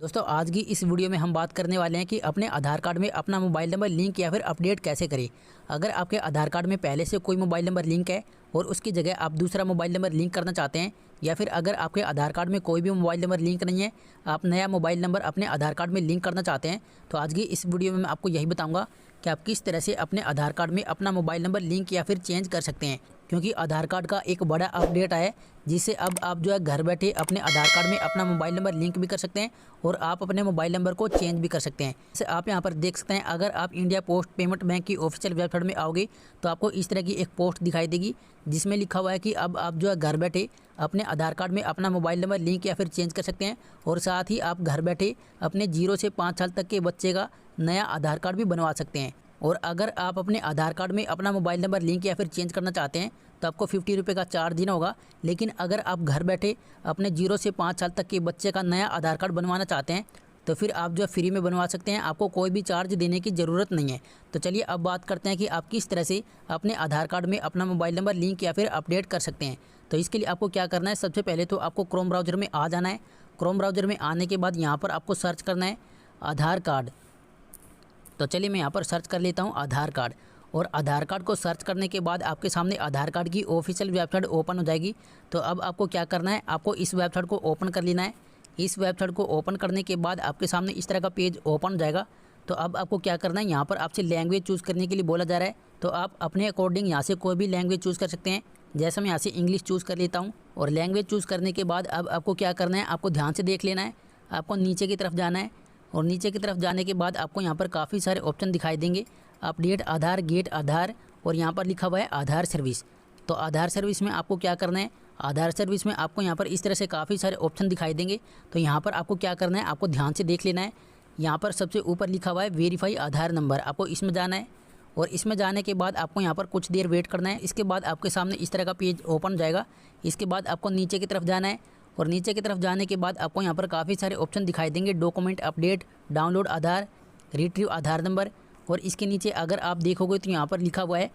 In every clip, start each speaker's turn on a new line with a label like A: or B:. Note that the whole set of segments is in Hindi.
A: दोस्तों आज की इस वीडियो में हम बात करने वाले हैं कि अपने आधार कार्ड में अपना मोबाइल नंबर लिंक या फिर अपडेट कैसे करें। अगर आपके आधार कार्ड में पहले से कोई मोबाइल नंबर लिंक है और उसकी जगह आप दूसरा मोबाइल नंबर लिंक करना चाहते हैं, या फिर अगर आपके आधार कार्ड में कोई भी मोबाइल नंबर लिंक नहीं है, आप नया मोबाइल नंबर अपने आधार कार्ड में लिंक करना चाहते हैं, तो आज की इस वीडियो में मैं आपको यही बताऊँगा कि आप किस तरह से अपने आधार कार्ड में अपना मोबाइल नंबर लिंक या फिर चेंज कर सकते हैं। क्योंकि आधार कार्ड का एक बड़ा अपडेट आया है जिससे अब आप जो है घर बैठे अपने आधार कार्ड में अपना मोबाइल नंबर लिंक भी कर सकते हैं और आप अपने मोबाइल नंबर को चेंज भी कर सकते हैं। जैसे आप यहां पर देख सकते हैं, अगर आप इंडिया पोस्ट पेमेंट बैंक की ऑफिशियल वेबसाइट में आओगे तो आपको इस तरह की एक पोस्ट दिखाई देगी जिसमें लिखा हुआ है कि अब आप जो है घर बैठे अपने आधार कार्ड में अपना मोबाइल नंबर लिंक या फिर चेंज कर सकते हैं और साथ ही आप घर बैठे अपने 0 से 5 साल तक के बच्चे का नया आधार कार्ड भी बनवा सकते हैं। और अगर आप अपने आधार कार्ड में अपना मोबाइल नंबर लिंक या फिर चेंज करना चाहते हैं तो आपको 50 रुपये का चार्ज देना होगा। लेकिन अगर आप घर बैठे अपने 0 से 5 साल तक के बच्चे का नया आधार कार्ड बनवाना चाहते हैं तो फिर आप जो फ्री में बनवा सकते हैं, आपको कोई भी चार्ज देने की ज़रूरत नहीं है। तो चलिए अब बात करते हैं कि आप किस तरह से अपने आधार कार्ड में अपना मोबाइल नंबर लिंक या फिर अपडेट कर सकते हैं। तो इसके लिए आपको क्या करना है, सबसे पहले तो आपको क्रोम ब्राउज़र में आ जाना है। क्रोम ब्राउज़र में आने के बाद यहाँ पर आपको सर्च करना है आधार कार्ड। तो चलिए मैं यहाँ पर सर्च कर लेता हूँ आधार कार्ड, और आधार कार्ड को सर्च करने के बाद आपके सामने आधार कार्ड की ऑफिशियल वेबसाइट ओपन हो जाएगी। तो अब आपको क्या करना है, आपको इस वेबसाइट को ओपन कर लेना है। इस वेबसाइट को ओपन करने के बाद आपके सामने इस तरह का पेज ओपन हो जाएगा। तो अब आपको क्या करना है, यहाँ पर आपसे लैंग्वेज चूज़ करने के लिए बोला जा रहा है। तो आप अपने अकॉर्डिंग यहाँ से कोई भी लैंग्वेज चूज़ कर सकते हैं। जैसे मैं यहाँ से इंग्लिश चूज़ कर लेता हूँ, और लैंग्वेज चूज़ करने के बाद अब आपको क्या करना है, आपको ध्यान से देख लेना है। आपको नीचे की तरफ जाना है, और नीचे की तरफ जाने के बाद आपको यहाँ पर काफ़ी सारे ऑप्शन दिखाई देंगे, अपडेट आधार, गेट आधार, और यहाँ पर लिखा हुआ है आधार सर्विस। तो आधार सर्विस में आपको क्या करना है, आधार सर्विस में आपको यहाँ पर इस तरह से काफ़ी सारे ऑप्शन दिखाई देंगे। तो यहाँ पर आपको क्या करना है, आपको ध्यान से देख लेना है। यहाँ पर सबसे ऊपर लिखा हुआ है वेरीफाई आधार नंबर, आपको इसमें जाना है, और इसमें जाने के बाद आपको यहाँ पर कुछ देर वेट करना है। इसके बाद आपके सामने इस तरह का पेज ओपन हो जाएगा। इसके बाद आपको नीचे की तरफ जाना है, और नीचे की तरफ जाने के बाद आपको यहाँ पर काफ़ी सारे ऑप्शन दिखाई देंगे, डॉक्यूमेंट अपडेट, डाउनलोड आधार, रिट्रीव आधार नंबर, और इसके नीचे अगर आप देखोगे तो यहाँ पर लिखा हुआ है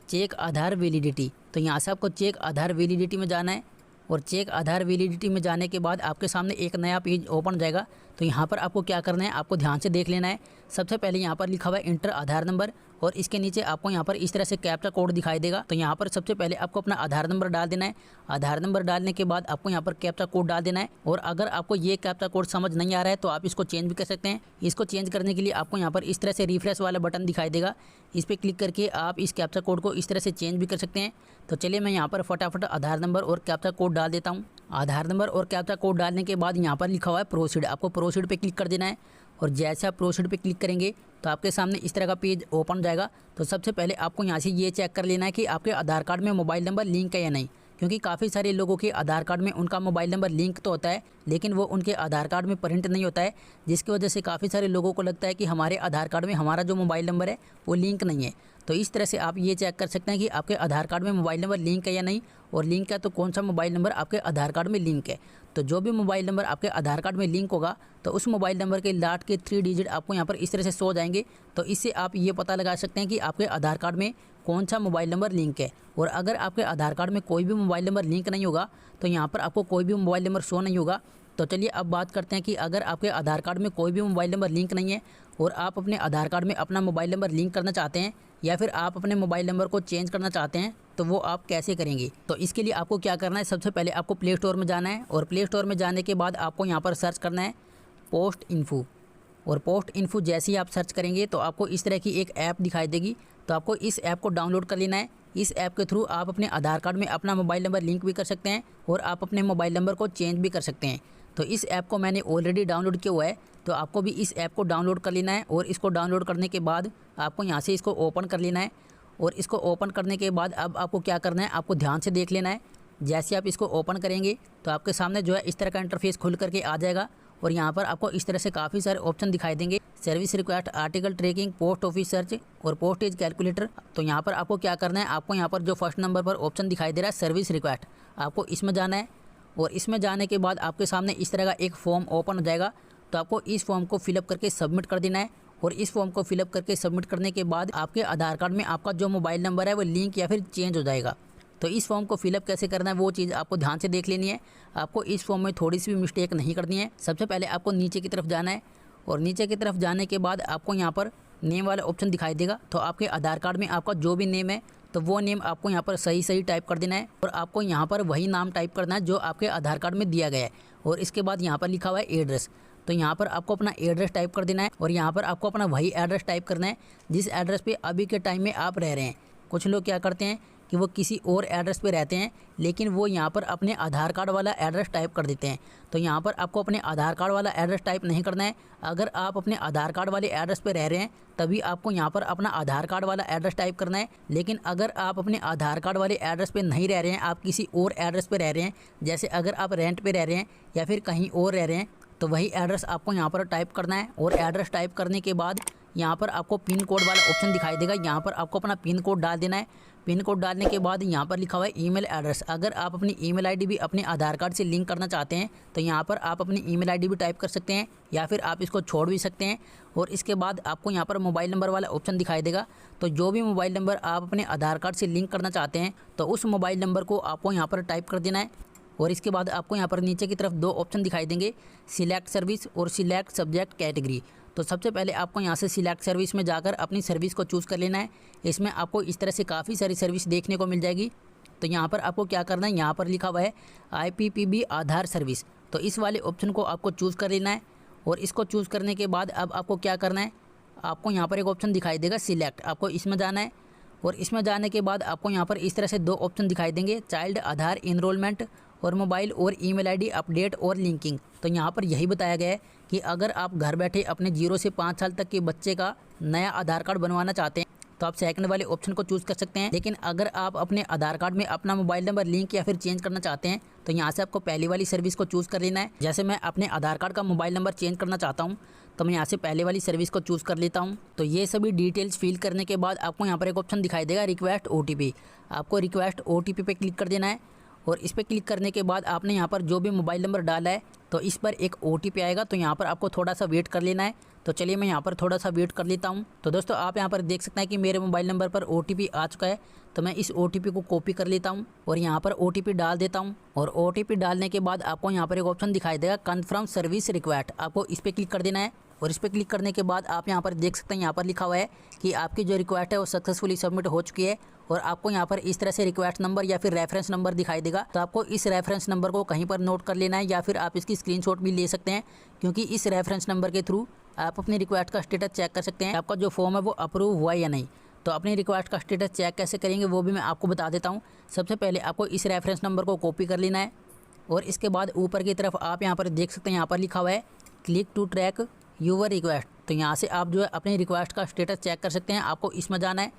A: चेक आधार वैलिडिटी। तो यहाँ से आपको चेक आधार वैलिडिटी में जाना है, और चेक आधार वैलिडिटी में जाने के बाद आपके सामने एक नया पेज ओपन हो जाएगा। तो यहाँ पर आपको क्या करना है, आपको ध्यान से देख लेना है। सबसे पहले यहाँ पर लिखा हुआ है इंटर आधार नंबर, और इसके नीचे आपको यहाँ पर इस तरह से कैप्चा कोड दिखाई देगा। तो यहाँ पर सबसे पहले आपको अपना आधार नंबर डाल देना है। आधार नंबर डालने के बाद आपको यहाँ पर कैप्चा कोड डाल देना है, और अगर आपको ये कैप्चा कोड समझ नहीं आ रहा है तो आप इसको चेंज भी कर सकते हैं। इसको चेंज करने के लिए आपको यहाँ पर इस तरह से रिफ्रेश वाला बटन दिखाई देगा, इस पर क्लिक करके आप इस कैप्चा कोड को इस तरह से चेंज भी कर सकते हैं। तो चलिए मैं यहाँ पर फटाफट आधार नंबर और कैप्चा कोड डाल देता हूँ। आधार नंबर और कैप्चा कोड डालने के बाद यहाँ पर लिखा हुआ है प्रोसीड, आपको प्रोसीड पे क्लिक कर देना है। और जैसे आप प्रोसीड पे क्लिक करेंगे तो आपके सामने इस तरह का पेज ओपन हो जाएगा। तो सबसे पहले आपको यहाँ से ये चेक कर लेना है कि आपके आधार कार्ड में मोबाइल नंबर लिंक है या नहीं, क्योंकि काफ़ी सारे लोगों के आधार कार्ड में उनका मोबाइल नंबर लिंक तो होता है लेकिन वो उनके आधार कार्ड में प्रिंट नहीं होता है, जिसकी वजह से काफ़ी सारे लोगों को लगता है कि हमारे आधार कार्ड में हमारा जो मोबाइल नंबर है वो लिंक नहीं है। तो इस तरह से आप ये चेक कर सकते हैं कि आपके आधार कार्ड में मोबाइल नंबर लिंक है या नहीं, और लिंक है तो कौन सा मोबाइल नंबर आपके आधार कार्ड में लिंक है। तो जो भी मोबाइल नंबर आपके आधार कार्ड में लिंक होगा तो उस मोबाइल नंबर के लास्ट के 3 डिजिट आपको यहाँ पर इस तरह से शो जाएंगे। तो इससे आप ये पता लगा सकते हैं कि आपके आधार कार्ड में कौन सा मोबाइल नंबर लिंक है। और अगर आपके आधार कार्ड में कोई भी मोबाइल नंबर लिंक नहीं होगा तो यहाँ पर आपको कोई भी मोबाइल नंबर शो नहीं होगा। तो चलिए अब बात करते हैं कि अगर आपके आधार कार्ड में कोई भी मोबाइल नंबर लिंक नहीं है और आप अपने आधार कार्ड में अपना मोबाइल नंबर लिंक करना चाहते हैं, या फिर आप अपने मोबाइल नंबर को चेंज करना चाहते हैं, तो वो आप कैसे करेंगे। तो इसके लिए आपको क्या करना है, सबसे पहले आपको प्ले स्टोर में जाना है, और प्ले स्टोर में जाने के बाद आपको यहाँ पर सर्च करना है पोस्ट इन्फो। और पोस्ट इन्फो जैसे ही आप सर्च करेंगे तो आपको इस तरह की एक ऐप दिखाई देगी। तो आपको इस ऐप को डाउनलोड कर लेना है। इस ऐप के थ्रू आप अपने आधार कार्ड में अपना मोबाइल नंबर लिंक भी कर सकते हैं और आप अपने मोबाइल नंबर को चेंज भी कर सकते हैं। तो इस ऐप को मैंने ऑलरेडी डाउनलोड किया हुआ है, तो आपको भी इस ऐप को डाउनलोड कर लेना है। और इसको डाउनलोड करने के बाद आपको यहाँ से इसको ओपन कर लेना है, और इसको ओपन करने के बाद अब आपको क्या करना है, आपको ध्यान से देख लेना है। जैसे आप इसको ओपन करेंगे तो आपके सामने जो है इस तरह का इंटरफेस खुल करके आ जाएगा, और यहाँ पर आपको इस तरह से काफ़ी सारे ऑप्शन दिखाई देंगे, service request, article tracking, post office search और पोस्टेज कैलकुलेटर। तो यहाँ पर आपको क्या करना है, आपको यहाँ पर जो फर्स्ट नंबर पर ऑप्शन दिखाई दे रहा है सर्विस रिक्वेस्ट, आपको इसमें जाना है। और इसमें जाने के बाद आपके सामने इस तरह का एक फॉर्म ओपन हो जाएगा। तो आपको इस फॉर्म को फिलअप करके सबमिट कर देना है, और इस फॉर्म को फिलअप करके सबमिट करने के बाद आपके आधार कार्ड में आपका जो मोबाइल नंबर है वो लिंक या फिर चेंज हो जाएगा। तो इस फॉर्म को फिलअप कैसे करना है वो चीज़ आपको ध्यान से देख लेनी है। आपको इस फॉर्म में थोड़ी सी भी मिस्टेक नहीं करनी है। सबसे पहले आपको नीचे की तरफ जाना है और नीचे की तरफ जाने के बाद आपको यहाँ पर नेम वाला ऑप्शन दिखाई देगा। तो आपके आधार कार्ड में आपका जो भी नेम है तो वो नेम आपको यहाँ पर सही सही टाइप कर देना है और आपको यहाँ पर वही नाम टाइप करना है जो आपके आधार कार्ड में दिया गया है। और इसके बाद यहाँ पर लिखा हुआ है एड्रेस, तो यहाँ पर आपको अपना एड्रेस टाइप कर देना है और यहाँ पर आपको अपना वही एड्रेस टाइप करना है जिस एड्रेस पे अभी के टाइम में आप रह रहे हैं। कुछ लोग क्या करते हैं कि वो किसी और एड्रेस पे रहते हैं लेकिन वो यहाँ पर अपने आधार कार्ड वाला एड्रेस टाइप कर देते हैं। तो यहाँ पर आपको अपने आधार कार्ड वाला एड्रेस टाइप नहीं करना है। अगर आप अपने आधार कार्ड वाले एड्रेस पे रह रहे हैं तभी आपको यहाँ पर अपना आधार कार्ड वाला एड्रेस टाइप करना है। लेकिन अगर आप अपने आधार कार्ड वाले एड्रेस पे नहीं रह रहे हैं, आप किसी और एड्रेस पे रह रहे हैं, जैसे अगर आप रेंट पे रह रहे हैं या फिर कहीं और रह रहे हैं, तो वही एड्रेस आपको यहाँ पर टाइप करना है। और एड्रेस टाइप करने के बाद यहाँ पर आपको पिन कोड वाला ऑप्शन दिखाई देगा, यहाँ पर आपको अपना पिन कोड डाल देना है। पिन कोड डालने के बाद यहाँ पर लिखा हुआ है ईमेल एड्रेस। अगर आप अपनी ईमेल आईडी भी अपने आधार कार्ड से लिंक करना चाहते हैं तो यहाँ पर आप अपनी ईमेल आईडी भी टाइप कर सकते हैं या फिर आप इसको छोड़ भी सकते हैं। और इसके बाद आपको यहाँ पर मोबाइल नंबर वाला ऑप्शन दिखाई देगा। तो जो भी मोबाइल नंबर आप अपने आधार कार्ड से लिंक करना चाहते हैं तो उस मोबाइल नंबर को आपको यहाँ पर टाइप कर देना है। और इसके बाद आपको यहाँ पर नीचे की तरफ दो ऑप्शन दिखाई देंगे, सिलेक्ट सर्विस और सिलेक्ट सब्जेक्ट कैटेगरी। तो सबसे पहले आपको यहाँ से सिलेक्ट सर्विस में जाकर अपनी सर्विस को चूज़ कर लेना है। इसमें आपको इस तरह से काफ़ी सारी सर्विस देखने को मिल जाएगी। तो यहाँ पर आपको क्या करना है, यहाँ पर लिखा हुआ है IPPB आधार सर्विस, तो इस वाले ऑप्शन को आपको चूज़ कर लेना है। और इसको चूज़ करने के बाद अब आपको क्या करना है, आपको यहाँ पर एक ऑप्शन दिखाई देगा सिलेक्ट, आपको इसमें जाना है। और इसमें जाने के बाद आपको यहाँ पर इस तरह से दो ऑप्शन दिखाई देंगे, चाइल्ड आधार इनरोलमेंट और मोबाइल और ईमेल आईडी अपडेट और लिंकिंग। तो यहाँ पर यही बताया गया है कि अगर आप घर बैठे अपने 0 से 5 साल तक के बच्चे का नया आधार कार्ड बनवाना चाहते हैं तो आप सेकंड वाले ऑप्शन को चूज़ कर सकते हैं। लेकिन अगर आप अपने आधार कार्ड में अपना मोबाइल नंबर लिंक या फिर चेंज करना चाहते हैं तो यहाँ से आपको पहली वाली सर्विस को चूज़ कर लेना है। जैसे मैं अपने आधार कार्ड का मोबाइल नंबर चेंज करना चाहता हूँ तो मैं यहाँ से पहले वाली सर्विस को चूज़ कर लेता हूँ। तो ये सभी डिटेल्स फिल करने के बाद आपको यहाँ पर एक ऑप्शन दिखाई देगा रिक्वेस्ट OTP। आपको रिक्वेस्ट OTP पे क्लिक कर देना है और इस पर क्लिक करने के बाद आपने यहाँ पर जो भी मोबाइल नंबर डाला है तो इस पर एक OTP आएगा। तो यहाँ पर आपको थोड़ा सा वेट कर लेना है। तो चलिए मैं यहाँ पर थोड़ा सा वेट कर लेता हूँ। तो दोस्तों आप यहाँ पर देख सकते हैं कि मेरे मोबाइल नंबर पर OTP आ चुका है। तो मैं इस OTP को कॉपी कर लेता हूँ और यहाँ पर OTP डाल देता हूँ। और OTP डालने के बाद आपको यहाँ पर एक ऑप्शन दिखाई देगा कन्फर्म सर्विस रिक्वेस्ट, आपको इस पर क्लिक कर देना है। और इस पर क्लिक करने के बाद आप यहाँ पर देख सकते हैं, यहाँ पर लिखा हुआ है कि आपकी जो रिक्वेस्ट है वो सक्सेसफुली सबमिट हो चुकी है। और आपको यहाँ पर इस तरह से रिक्वेस्ट नंबर या फिर रेफरेंस नंबर दिखाई देगा। तो आपको इस रेफरेंस नंबर को कहीं पर नोट कर लेना है या फिर आप इसकी स्क्रीनशॉट भी ले सकते हैं, क्योंकि इस रेफरेंस नंबर के थ्रू आप अपनी रिक्वेस्ट का स्टेटस चेक कर सकते हैं आपका जो फॉर्म है वो अप्रूव हुआ या नहीं। तो अपनी रिक्वेस्ट का स्टेटस चेक कैसे करेंगे वो भी मैं आपको बता देता हूँ। सबसे पहले आपको इस रेफरेंस नंबर को कॉपी कर लेना है और इसके बाद ऊपर की तरफ आप यहाँ पर देख सकते हैं, यहाँ पर लिखा हुआ है click to track your request. तो यहाँ से आप जो है अपनी रिक्वेस्ट का स्टेटस चेक कर सकते हैं। आपको इसमें जाना है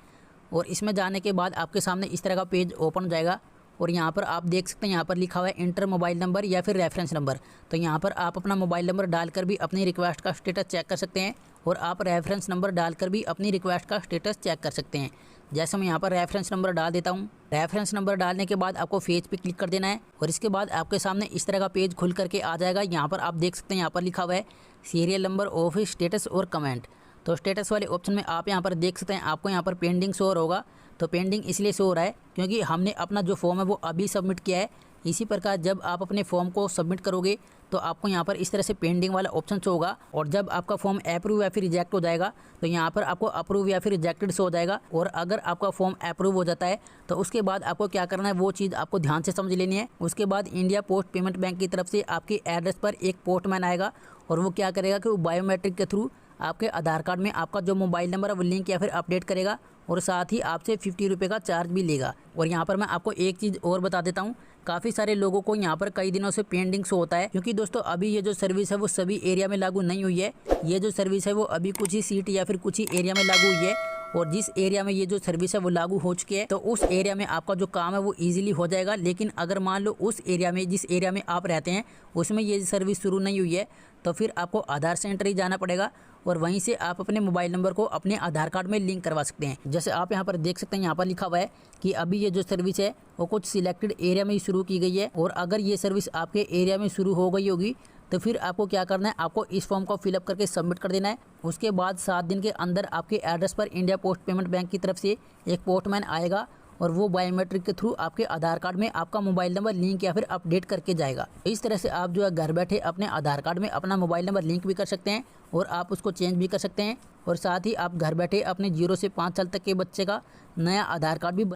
A: और इसमें जाने के बाद आपके सामने इस तरह का पेज ओपन हो जाएगा। और यहाँ पर आप देख सकते हैं, यहाँ पर लिखा हुआ है इंटर मोबाइल नंबर या फिर रेफरेंस नंबर। तो यहाँ पर आप अपना मोबाइल नंबर डालकर भी अपनी रिक्वेस्ट का स्टेटस चेक कर सकते हैं और आप रेफरेंस नंबर डालकर भी अपनी रिक्वेस्ट का स्टेटस चेक कर सकते हैं। जैसे मैं यहाँ पर रेफरेंस नंबर डाल देता हूँ। रेफरेंस नंबर डालने के बाद आपको पेज पे क्लिक कर देना है और इसके बाद आपके सामने इस तरह का पेज खुल करके आ जाएगा। यहाँ पर आप देख सकते हैं, यहाँ पर लिखा हुआ है सीरियल नंबर ऑफिस स्टेटस और कमेंट। तो स्टेटस वाले ऑप्शन में आप यहाँ पर देख सकते हैं, आपको यहाँ पर पेंडिंग शो होगा। तो पेंडिंग इसलिए शो हो रहा है क्योंकि हमने अपना जो फॉर्म है वो अभी सबमिट किया है। इसी प्रकार जब आप अपने फॉर्म को सबमिट करोगे तो आपको यहाँ पर इस तरह से पेंडिंग वाला ऑप्शन शो होगा। और जब आपका फॉर्म अप्रूव या फिर रिजेक्ट हो जाएगा तो यहाँ पर आपको अप्रूव या फिर रिजेक्टेड शो हो जाएगा। और अगर आपका फॉर्म अप्रूव हो जाता है तो उसके बाद आपको क्या करना है वो चीज़ आपको ध्यान से समझ लेनी है। उसके बाद इंडिया पोस्ट पेमेंट बैंक की तरफ से आपके एड्रेस पर एक पोस्टमैन आएगा और वो क्या करेगा कि वो बायोमेट्रिक के थ्रू आपके आधार कार्ड में आपका जो मोबाइल नंबर है वो लिंक या फिर अपडेट करेगा और साथ ही आपसे 50 रुपये का चार्ज भी लेगा। और यहाँ पर मैं आपको एक चीज़ और बता देता हूँ, काफ़ी सारे लोगों को यहाँ पर कई दिनों से पेंडिंग शो होता है, क्योंकि दोस्तों अभी ये जो सर्विस है वो सभी एरिया में लागू नहीं हुई है। ये जो सर्विस है वो अभी कुछ ही सीट या फिर कुछ ही एरिया में लागू हुई है। और जिस एरिया में ये जो सर्विस है वो लागू हो चुकी है तो उस एरिया में आपका जो काम है वो ईजिली हो जाएगा। लेकिन अगर मान लो उस एरिया में, जिस एरिया में आप रहते हैं उसमें ये सर्विस शुरू नहीं हुई है तो फिर आपको आधार सेंटर ही जाना पड़ेगा और वहीं से आप अपने मोबाइल नंबर को अपने आधार कार्ड में लिंक करवा सकते हैं। जैसे आप यहाँ पर देख सकते हैं, यहाँ पर लिखा हुआ है कि अभी ये जो सर्विस है वो कुछ सिलेक्टेड एरिया में ही शुरू की गई है। और अगर ये सर्विस आपके एरिया में शुरू हो गई होगी तो फिर आपको क्या करना है, आपको इस फॉर्म को फिलअप करके सबमिट कर देना है। उसके बाद 7 दिन के अंदर आपके एड्रेस पर इंडिया पोस्ट पेमेंट बैंक की तरफ से एक पोस्टमैन आएगा और वो बायोमेट्रिक के थ्रू आपके आधार कार्ड में आपका मोबाइल नंबर लिंक या फिर अपडेट करके जाएगा। इस तरह से आप जो है घर बैठे अपने आधार कार्ड में अपना मोबाइल नंबर लिंक भी कर सकते हैं और आप उसको चेंज भी कर सकते हैं और साथ ही आप घर बैठे अपने 0 से 5 साल तक के बच्चे का नया आधार कार्ड भी